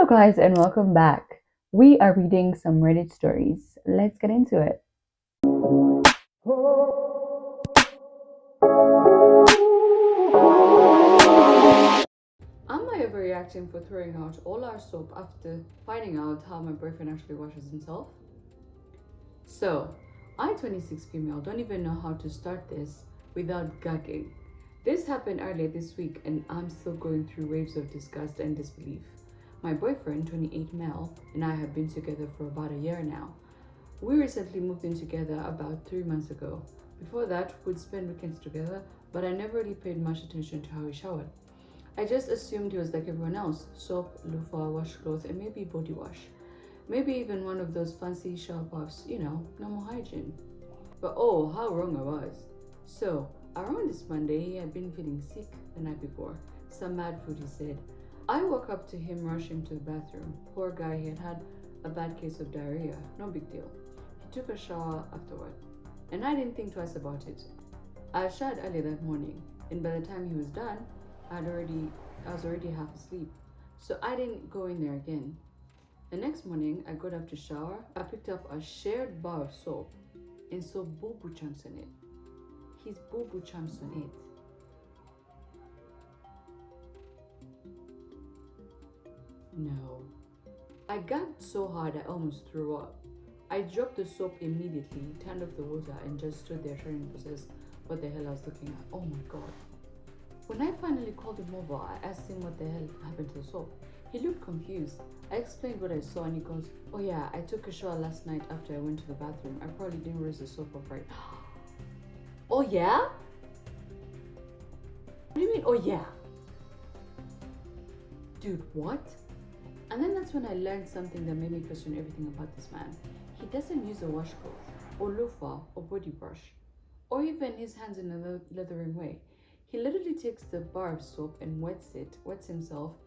guys, and welcome back. We are reading some Reddit stories. Let's get into it. Am I overreacting for throwing out all our soap after finding out how my boyfriend actually washes himself? So, I, 26 female, don't even know how to start this without gagging. This happened earlier this week, and I'm still going through waves of disgust and disbelief. My boyfriend, 28 male, and I have been together for about a year now. We recently moved in together about 3 months ago. Before that, we'd spend weekends together, but I never really paid much attention to how he showered. I just assumed he was like everyone else: soap, loofah, washcloth, and maybe body wash. Maybe even one of those fancy shower baths, normal hygiene. But oh, how wrong I was. So, around this Monday, he had been feeling sick the night before. Some mad food, he said. I woke up to him rushing to the bathroom. Poor guy, he had had a bad case of diarrhea. No big deal. He took a shower afterward, and I didn't think twice about it. I showered early that morning, and by the time he was done, I was already half asleep. So I didn't go in there again. The next morning, I got up to shower. I picked up a shared bar of soap and saw boo-boo chunks on it. His boo-boo chunks on it. No. I gagged so hard I almost threw up. I dropped the soap immediately, turned off the water, and just stood there trying to process what the hell I was looking at. Oh my god. When I finally called him over, I asked him what the hell happened to the soap. He looked confused. I explained what I saw, and he goes, "Oh yeah, I took a shower last night after I went to the bathroom. I probably didn't rinse the soap off right." Oh yeah? What do you mean, oh yeah? Dude, what? And then that's when I learned something that made me question everything about this man. He doesn't use a washcloth, or loofah, or body brush, or even his hands in a leathering way. He literally takes the bar of soap and wets himself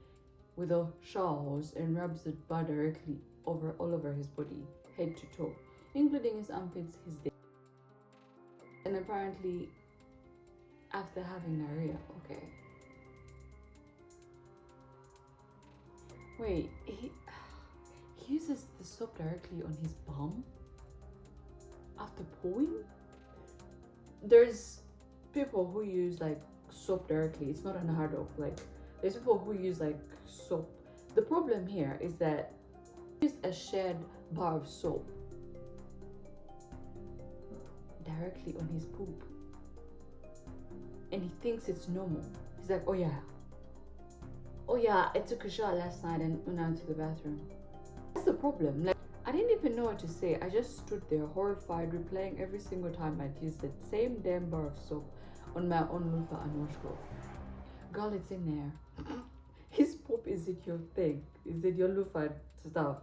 with a shower hose, and rubs the bar directly all over his body, head to toe, including his armpits, his dick. And apparently, after having diarrhea, okay. Wait, he uses the soap directly on his bum after pooing? There's people who use like soap directly. It's not unheard of. Like, there's people who use like soap. The problem here is that he used a shared bar of soap directly on his poop, and he thinks it's normal. He's like, oh yeah, I took a shower last night and went out to the bathroom. That's the problem. Like, I didn't even know what to say. I just stood there horrified, replaying every single time I'd used the same damn bar of soap on my own loofah and washcloth. Girl, it's in there. His poop is in your thing. Is in your loofah stuff.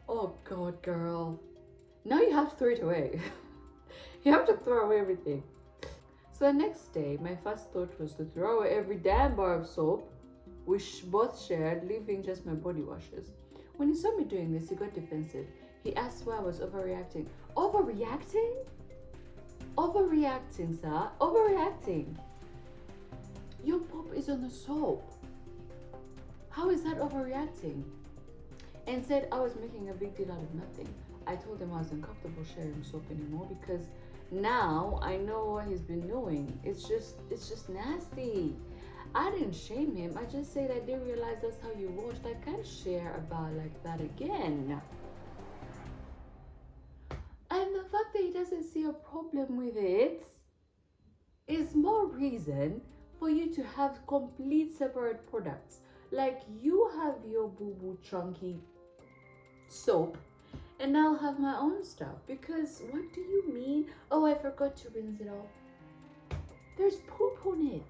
Oh god, girl. Now you have to throw it away. You have to throw away everything. So the next day, my first thought was to throw away every damn bar of soap we both shared, leaving just my body washes. When he saw me doing this, he got defensive. He asked why I was overreacting. Overreacting? Overreacting, sir. Overreacting. Your poop is on the soap. How is that overreacting? And said I was making a big deal out of nothing. I told him I was uncomfortable sharing soap anymore because now I know what he's been doing. It's just nasty. I didn't shame him. I just said I didn't realize that's how you washed. I can't share a bar like that again. And the fact that he doesn't see a problem with it is more reason for you to have complete separate products. Like, you have your boo-boo chunky soap, and I'll have my own stuff. Because what do you mean? Oh, I forgot to rinse it off. There's poop on it.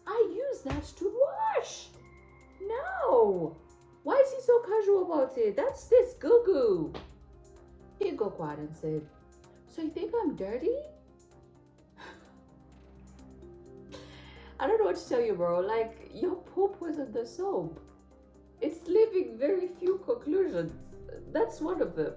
I use that to wash. No. Why is he so casual about it? That's this goo-goo. He go quiet and said, "So you think I'm dirty?" I don't know what to tell you, bro. Like, your poop was on the soap. It's leaving very few conclusions. That's one of them.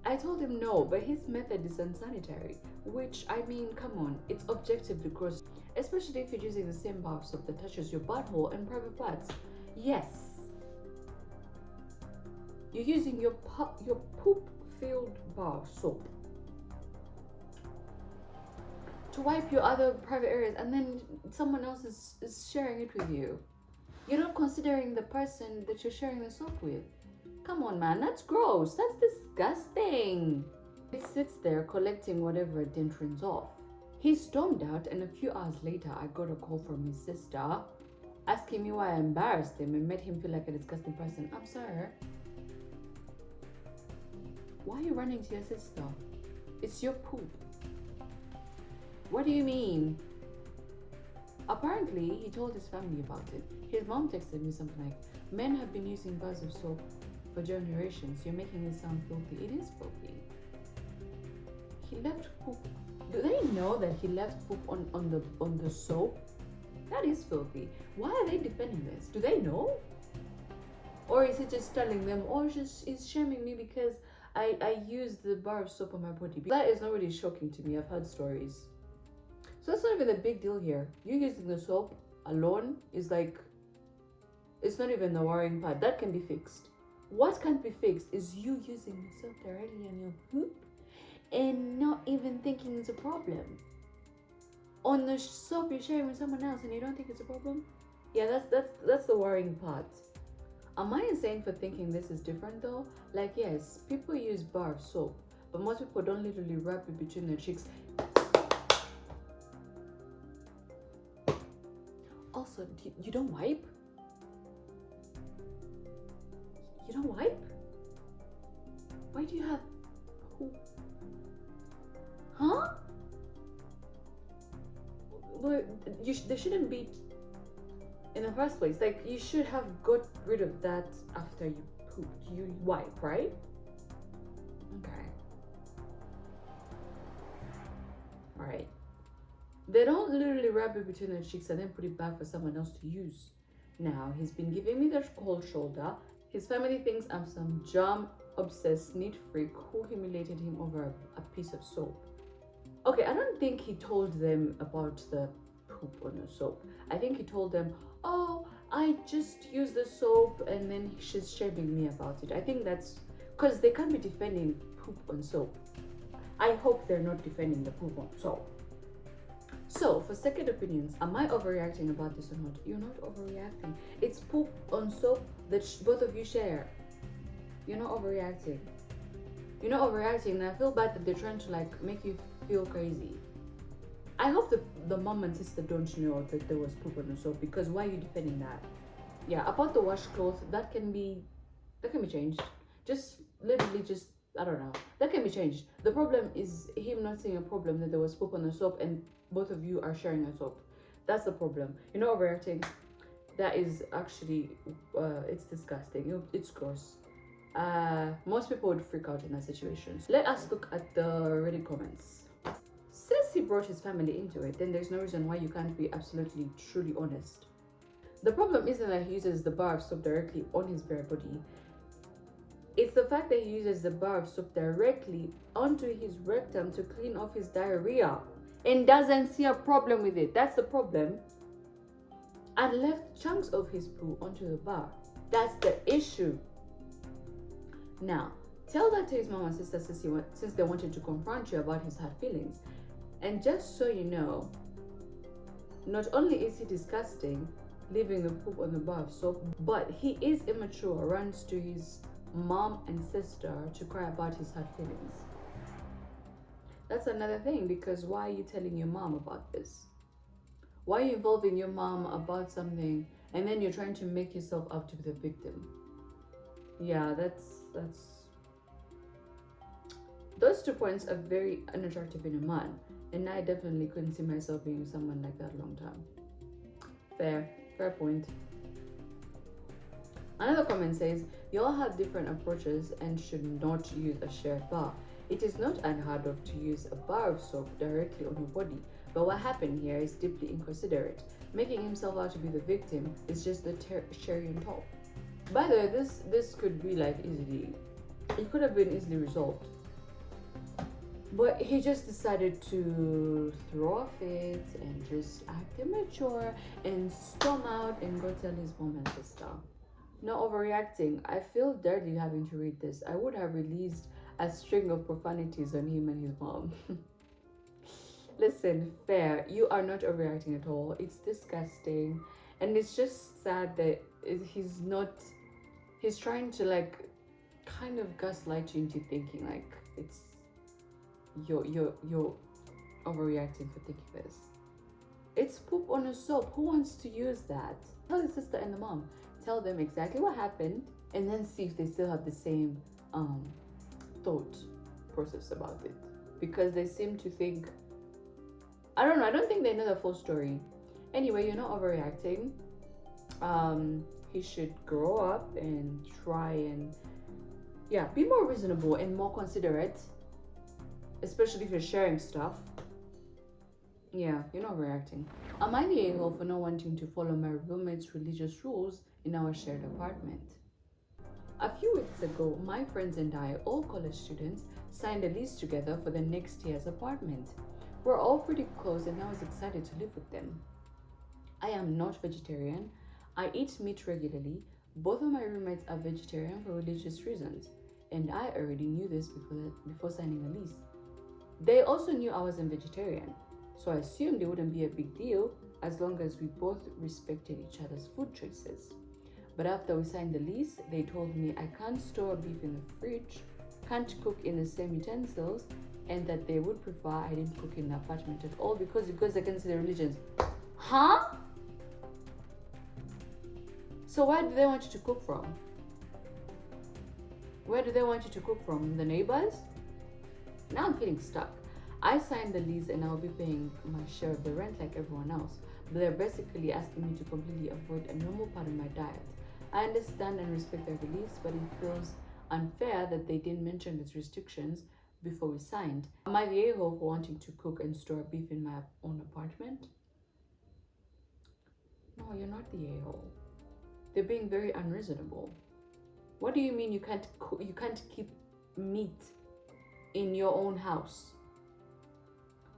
I told him no, but his method is unsanitary. Which, I mean, come on, it's objectively gross. Especially if you're using the same bar of soap that touches your butthole and private parts. Yes, You're using your poop-filled bar soap to wipe your other private areas, and then someone else is sharing it with you. You're not considering the person that you're sharing the soap with. Come on, man, that's gross. That's disgusting. It sits there collecting whatever it didn't rinse off. He stormed out, and a few hours later, I got a call from his sister asking me why I embarrassed him and made him feel like a disgusting person. I'm sorry. Why are you running to your sister? It's your poop. What do you mean? Apparently, he told his family about it. His mom texted me something like, men have been using bars of soap for generations. You're making it sound filthy. It is filthy. He left poop. Do they know that he left poop on the soap? That is filthy. Why are they defending this? Do they know? Or is he just telling them, or is shaming me because I use the bar of soap on my body? That is not really shocking to me. I've heard stories. So that's not even a big deal here. You using the soap alone is like, it's not even the worrying part. That can be fixed. What can't be fixed is you using the soap directly on your poop and not even thinking it's a problem. On the soap you're sharing with someone else and you don't think it's a problem? Yeah, that's the worrying part. Am I insane for thinking this is different though? Like, yes, people use bar of soap, but most people don't literally rub it between their cheeks. Also, you don't wipe? You don't wipe? Why do you have... Huh? Well, there shouldn't be in the first place. Like, you should have got rid of that after you pooped. You wipe, right? Okay. Alright. They don't literally wrap it between their cheeks and then put it back for someone else to use. Now, he's been giving me the cold shoulder. His family thinks I'm some germ-obsessed neat freak who humiliated him over a piece of soap. Okay, I don't think he told them about the poop on the soap. I think he told them, oh, I just used the soap, and then she's shaming me about it. I think that's because they can't be defending poop on soap. I hope they're not defending the poop on soap. So, for second opinions, am I overreacting about this or not? You're not overreacting. It's poop on soap that both of you share. You're not overreacting. You're not overreacting, and I feel bad that they're trying to like make you feel crazy. I hope the mom and sister don't know that there was poop on the soap, because why are you defending that? Yeah, about the washcloth, that can be changed. Just literally just, I don't know. That can be changed. The problem is him not seeing a problem that there was poop on the soap and both of you are sharing a soap. That's the problem. You're not overreacting. That is actually, it's disgusting. It's gross. Most people would freak out in that situation. So let us look at the Reddit comments. Since he brought his family into it, then there's no reason why you can't be absolutely, truly honest. The problem isn't that he uses the bar of soap directly on his bare body. It's the fact that he uses the bar of soap directly onto his rectum to clean off his diarrhea and doesn't see a problem with it. That's the problem. And left chunks of his poo onto the bar. That's the issue. Now, tell that to his mom and sister since they wanted to confront you about his hard feelings. And just so you know, not only is he disgusting, leaving the poop on the bar of soap, but he is immature, runs to his mom and sister to cry about his hard feelings. That's another thing, because why are you telling your mom about this? Why are you involving your mom about something and then you're trying to make yourself out to be the victim? Yeah, that's those 2 points are very unattractive in a man, and I definitely couldn't see myself being with someone like that a long time. Fair point. Another comment says, you all have different approaches and should not use a shared bar. It is not unheard of to use a bar of soap directly on your body, but what happened here is deeply inconsiderate. Making himself out to be the victim is just the cherry on top. By the way, this could be like it could have been easily resolved. But he just decided to throw a fit and just act immature and storm out and go tell his mom and sister. not overreacting. I feel dirty having to read this. I would have released a string of profanities on him and his mom. Listen, fair. You are not overreacting at all. It's disgusting. And it's just sad that he's trying to like kind of gaslight you into thinking like it's you're overreacting for thinking this. It's poop on a soap. Who wants to use that? Tell your sister and the mom. Tell them exactly what happened and then see if they still have the same thought process about it. Because they seem to think, I don't know, I don't think they know the full story. Anyway, you're not overreacting. He should grow up and try and be more reasonable and more considerate, especially if you're sharing stuff. Yeah, you're not reacting. Am I the a-hole for not wanting to follow my roommate's religious rules in our shared apartment? A few weeks ago, my friends and I, all college students, signed a lease together for the next year's apartment. We're all pretty close and I was excited to live with them. I am not vegetarian. I eat meat regularly. Both of my roommates are vegetarian for religious reasons, and I already knew this before signing the lease. They also knew I wasn't vegetarian, so I assumed it wouldn't be a big deal as long as we both respected each other's food choices. But after we signed the lease, they told me I can't store beef in the fridge, can't cook in the same utensils, and that they would prefer I didn't cook in the apartment at all because it goes against their religions. Huh? So where do they want you to cook from? Where do they want you to cook from? The neighbors? Now I'm feeling stuck. I signed the lease and I'll be paying my share of the rent like everyone else, but they're basically asking me to completely avoid a normal part of my diet. I understand and respect their beliefs, but it feels unfair that they didn't mention these restrictions before we signed. Am I the a-hole for wanting to cook and store beef in my own apartment? No, you're not the a-hole. They're being very unreasonable. What do you mean you can't keep meat in your own house?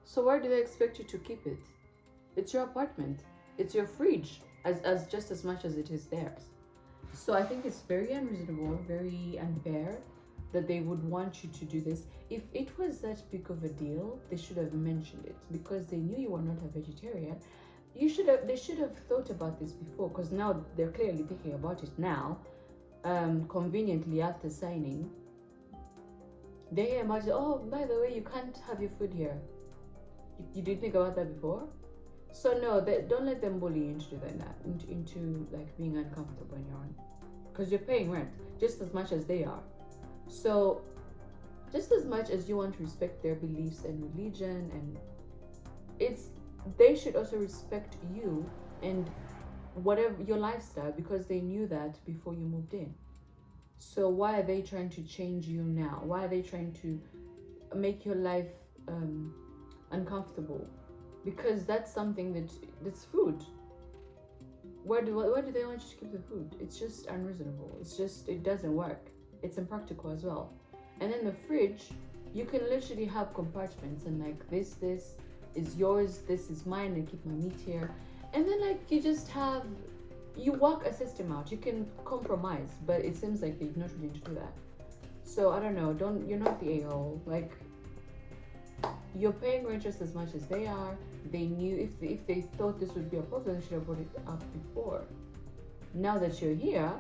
So where do they expect you to keep it? It's your apartment. It's your fridge as just as much as it is theirs. So I think it's very unreasonable, very unfair that they would want you to do this. If it was that big of a deal, they should have mentioned it because they knew you were not a vegetarian. They should have thought about this before, because now they're clearly thinking about it now, conveniently after signing. They imagine, oh, by the way, you can't have your food here. You didn't think about that before? So no, don't let them bully you into doing that, into like being uncomfortable on your own, because you're paying rent just as much as they are. So just as much as you want to respect their beliefs and religion, and they should also respect you and whatever your lifestyle, because they knew that before you moved in. So why are they trying to change you now? Why are they trying to make your life uncomfortable? Because that's something that's food. Where do they want you to keep the food? It's just unreasonable. It doesn't work. It's impractical as well. And then the fridge, you can literally have compartments and like this is yours, this is mine, and keep my meat here. And then like you work a system out. You can compromise, but it seems like they're not willing to do that. So I don't know, you're not the a-hole. Like, you're paying rent just as much as they are. They knew if they thought this would be a problem, they should have brought it up before. Now that you're here,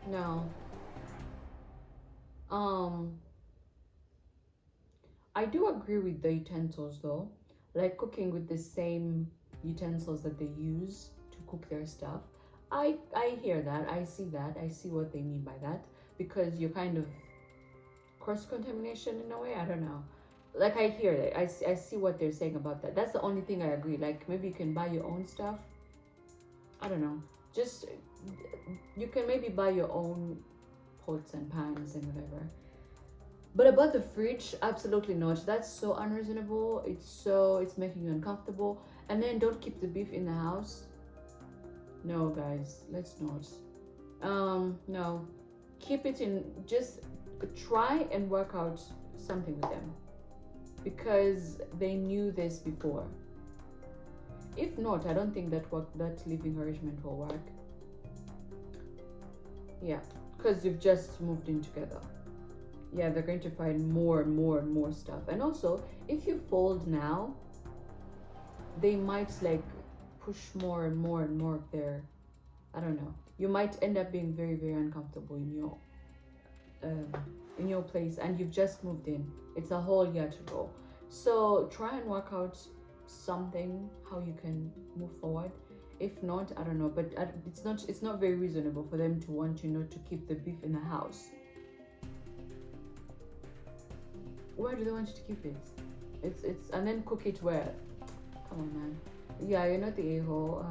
no. I do agree with the utensils though, like cooking with the same utensils that they use to cook their stuff. I hear that, I see what they mean by that, because you're kind of cross-contamination in a way, I don't know. Like, I hear it, I see what they're saying about that. That's the only thing I agree. Like, maybe you can buy your own stuff. I don't know. Just, you can maybe buy your own pots and pans and whatever. But about the fridge, absolutely not. That's so unreasonable. It's making you uncomfortable. And then don't keep the beef in the house. No, guys, let's not. No, keep it in. Just try and work out something with them, because they knew this before. If not, I don't think that living arrangement will work. Yeah, because you've just moved in together. Yeah, they're going to find more and more and more stuff. And also, if you fold now, they might like push more and more and more of their, I don't know. You might end up being very, very uncomfortable in your place, and you've just moved in. It's a whole year to go. So try and work out something how you can move forward. If not, I don't know, but it's not very reasonable for them to want you not to keep the beef in the house. Where do they want you to keep it? It's and then cook it where? Come on, man. Yeah, you're not the a-hole.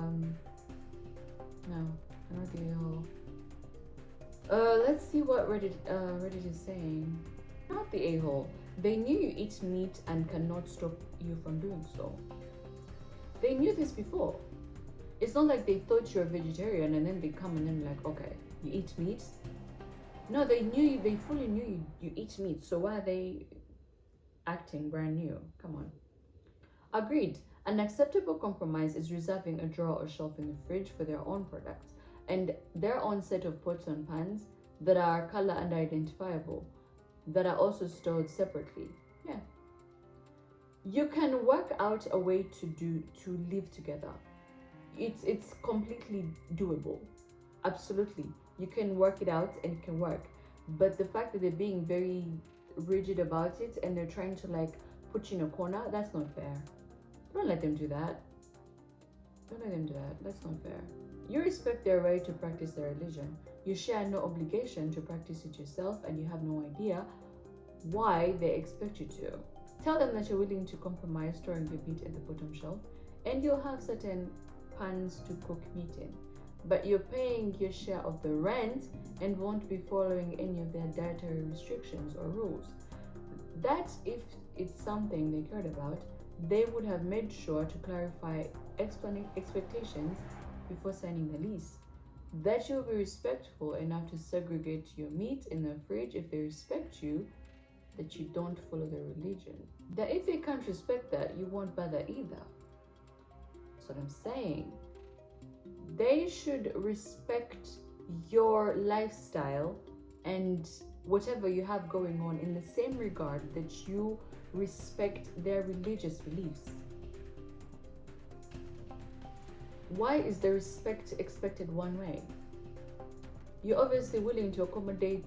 No, you're not the a-hole. Let's see what Reddit is saying. Not the a-hole. They knew you eat meat and cannot stop you from doing so. They knew this before. It's not like they thought you're a vegetarian and then they come and then like, okay, you eat meat. No, they knew you. They fully knew you eat meat. So why are they acting brand new? Come on. Agreed. An acceptable compromise is reserving a drawer or shelf in the fridge for their own products and their own set of pots and pans that are color and identifiable, that are also stored separately. Yeah. You can work out a way to live together. It's completely doable. Absolutely. You can work it out and it can work. But the fact that they're being very rigid about it and they're trying to like put you in a corner, that's not fair. Don't let them do that. Don't let them do that. That's not fair. You respect their right to practice their religion. You share no obligation to practice it yourself, and you have no idea why they expect you to. Tell them that you're willing to compromise storing your meat at the bottom shelf, and you'll have certain pans to cook meat in. But you're paying your share of the rent and won't be following any of their dietary restrictions or rules. That, if it's something they cared about, they would have made sure to clarify expectations before signing the lease. That you'll be respectful enough to segregate your meat in the fridge if they respect you, that you don't follow their religion. That if they can't respect that, you won't bother either. That's what I'm saying. They should respect your lifestyle and whatever you have going on in the same regard that you respect their religious beliefs. Why is the respect expected one way? You're obviously willing to accommodate,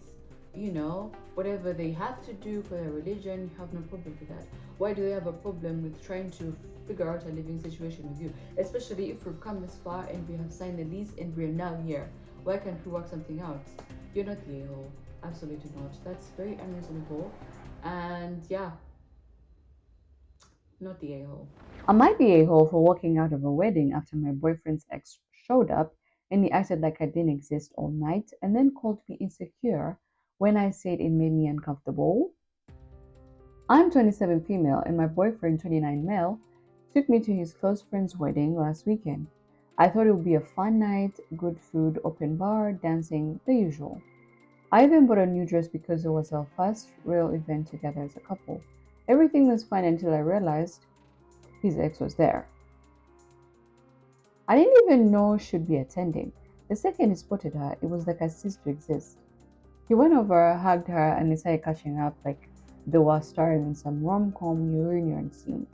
whatever they have to do for their religion. You have no problem with that. Why do they have a problem with trying to figure out a living situation with you? Especially if we've come this far and we have signed the lease and we're now here. Why can't we work something out? You're not the a-hole. Absolutely not. That's very unreasonable. And yeah, not the a-hole. I might be a-hole for walking out of a wedding after my boyfriend's ex showed up and he acted like I didn't exist all night and then called me insecure when I said it made me uncomfortable. I'm 27 female and my boyfriend, 29 male, took me to his close friend's wedding last weekend. I thought it would be a fun night, good food, open bar, dancing, the usual. I even bought a new dress because it was our first real event together as a couple. Everything was fine until I realized his ex was there. I didn't even know she'd be attending. The second he spotted her, it was like I ceased to exist. He went over, hugged her, and they started catching up like they were starring in some rom-com reunion scene.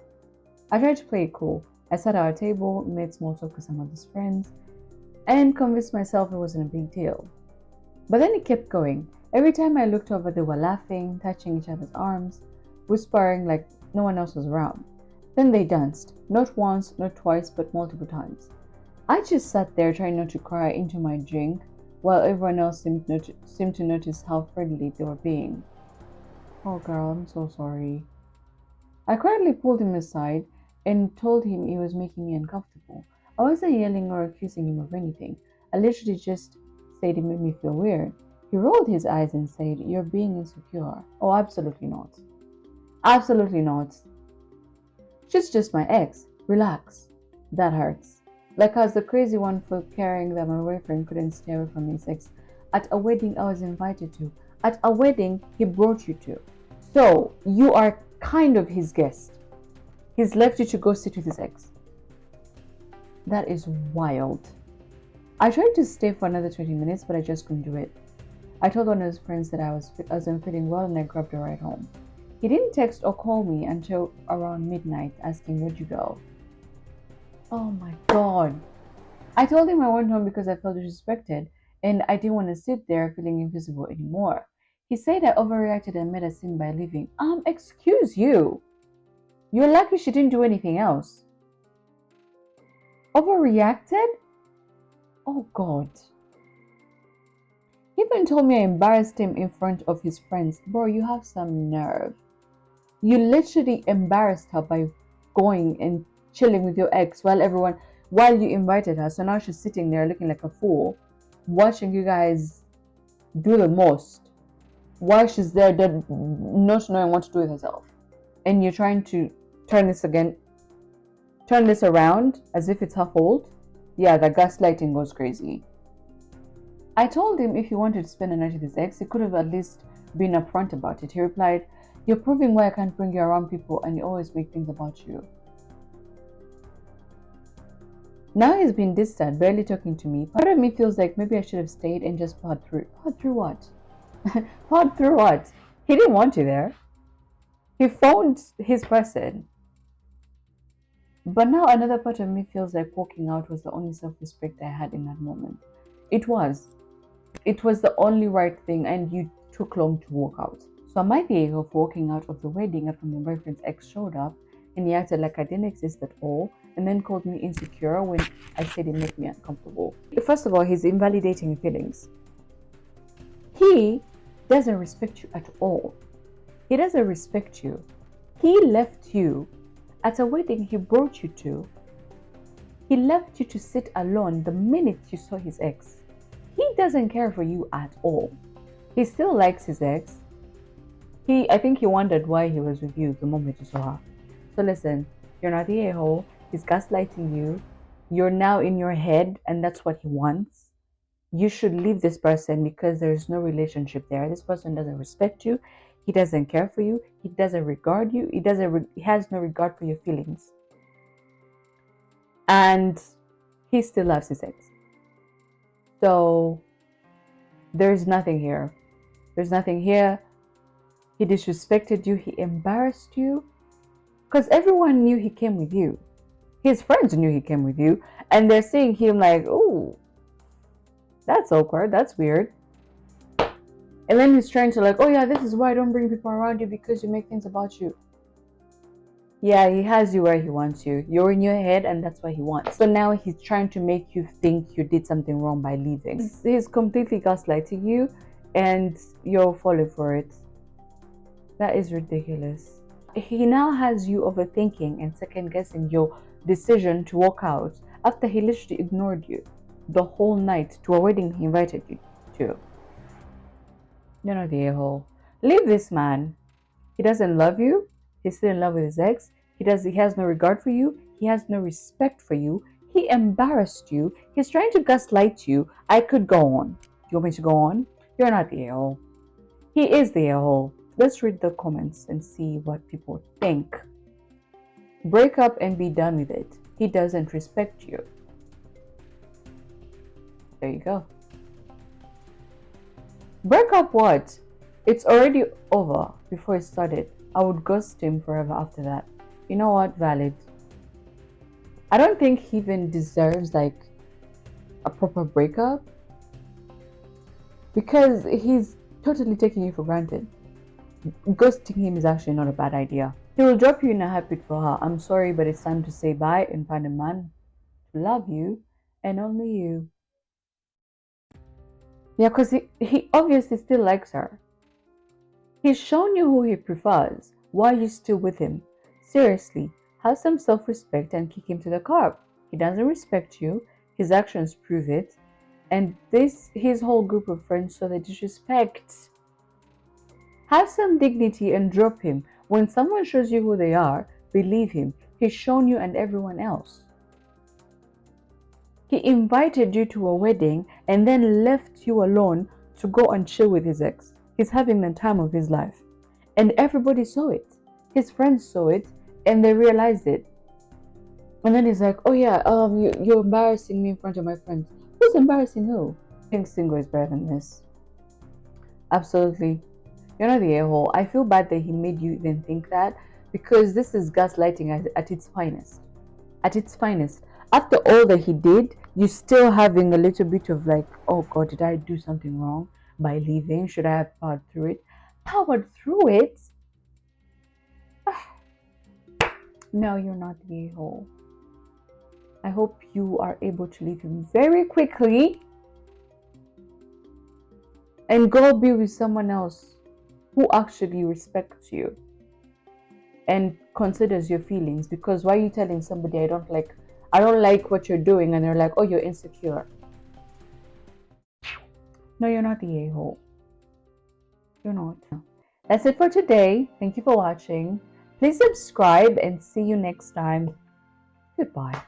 I tried to play it cool. I sat at our table, made small talk with some of his friends, and convinced myself it wasn't a big deal. But then it kept going. Every time I looked over, they were laughing, touching each other's arms, whispering like no one else was around. Then they danced, not once, not twice, but multiple times. I just sat there trying not to cry into my drink, while everyone else seemed to notice how friendly they were being. Oh girl, I'm so sorry. I quietly pulled him aside and told him he was making me uncomfortable. I wasn't yelling or accusing him of anything. I literally just said it made me feel weird. He rolled his eyes and said, "You're being insecure." Oh, absolutely not. Absolutely not. She's just my ex. Relax. That hurts. Like I was the crazy one for caring that my boyfriend couldn't stay away from his ex at a wedding I was invited to. At a wedding he brought you to. So you are kind of his guest. He's left you to go sit with his ex. That is wild. I tried to stay for another 20 minutes, but I just couldn't do it. I told one of his friends that I wasn't feeling well and I grabbed a ride home. He didn't text or call me until around midnight asking, "Where'd you go?" Oh my god. I told him I went home because I felt disrespected and I didn't want to sit there feeling invisible anymore. He said I overreacted and made a scene by leaving. Excuse you. You're lucky she didn't do anything else. Overreacted? Oh god. He even told me I embarrassed him in front of his friends. Bro, you have some nerve. You literally embarrassed her by going and chilling with your ex while you invited her. So now she's sitting there looking like a fool, watching you guys do the most while she's there not knowing what to do with herself. And you're trying to turn this around as if it's her fault. Yeah, the gaslighting goes crazy. I told him if he wanted to spend a night with his ex, he could have at least been upfront about it. He replied, "You're proving why I can't bring you around people and you always make things about you." Now he's been distant, barely talking to me. Part of me feels like maybe I should have stayed and just pawed through. Pawed through what? Pawed through what? He didn't want you there. He phoned his person. But now another part of me feels like walking out was the only self-respect I had in that moment. It was. It was the only right thing and you took long to walk out. So am I the ego for walking out of the wedding after my boyfriend's ex showed up and he acted like I didn't exist at all and then called me insecure when I said it made me uncomfortable? First of all, he's invalidating your feelings. He doesn't respect you at all. He doesn't respect you. He left you at a wedding he brought you to. He left you to sit alone the minute you saw his ex. He doesn't care for you at all. He still likes his ex. I think he wondered why he was with you the moment you saw her. So listen, you're not the a-hole. He's gaslighting you. You're now in your head and that's what he wants. You should leave this person because there's no relationship there. This person doesn't respect you. He doesn't care for you. He doesn't regard you. He has no regard for your feelings. And he still loves his ex. So there's nothing here. There's nothing here. He disrespected you. He embarrassed you. Because everyone knew he came with you. His friends knew he came with you. And they're seeing him like, "Oh, that's awkward. That's weird." And then he's trying to like, "Oh yeah, this is why I don't bring people around you because you make things about you." Yeah, he has you where he wants you. You're in your head and that's what he wants. So now he's trying to make you think you did something wrong by leaving. He's completely gaslighting you and you're falling for it. That is ridiculous. He now has you overthinking and second guessing your decision to walk out after he literally ignored you the whole night to a wedding he invited you to. You're not the a-hole. Leave this man. He doesn't love you. He's still in love with his ex. He has no regard for you. He has no respect for you. He embarrassed you. He's trying to gaslight you. I could go on. Do you want me to go on? You're not the a-hole. He is the a-hole. Let's read the comments and see what people think. Break up and be done with it. He doesn't respect you. There you go. Break up what? It's already over before it started. I would ghost him forever after that. You know what? Valid. I don't think he even deserves like a proper breakup because he's totally taking you for granted. Ghosting him is actually not a bad idea. He will drop you in a heartbeat for her. I'm sorry, but it's time to say bye and find a man to love you and only you. Yeah, because he obviously still likes her. He's shown you who he prefers. Why are you still with him? Seriously, have some self-respect and kick him to the curb. He doesn't respect you. His actions prove it. And his whole group of friends show the disrespect. Have some dignity and drop him. When someone shows you who they are, believe him. He's shown you and everyone else. He invited you to a wedding and then left you alone to go and chill with his ex. He's having the time of his life. And everybody saw it. His friends saw it and they realized it. And then he's like, oh yeah, you're embarrassing me in front of my friends. Who's embarrassing who? I think single is better than this. Absolutely. You're not the a-hole. I feel bad that he made you even think that, because this is gaslighting at its finest. At its finest. After all that he did, you still having a little bit of like, oh God, did I do something wrong by leaving? Should I have powered through it? Powered through it? No, you're not the a-hole. I hope you are able to leave him very quickly and go be with someone else who actually respects you and considers your feelings. Because why are you telling somebody I don't like what you're doing, and they're like, oh, you're insecure? No, you're not the a-hole. You're not. That's it for today. Thank you for watching. Please subscribe and see you next time. Goodbye.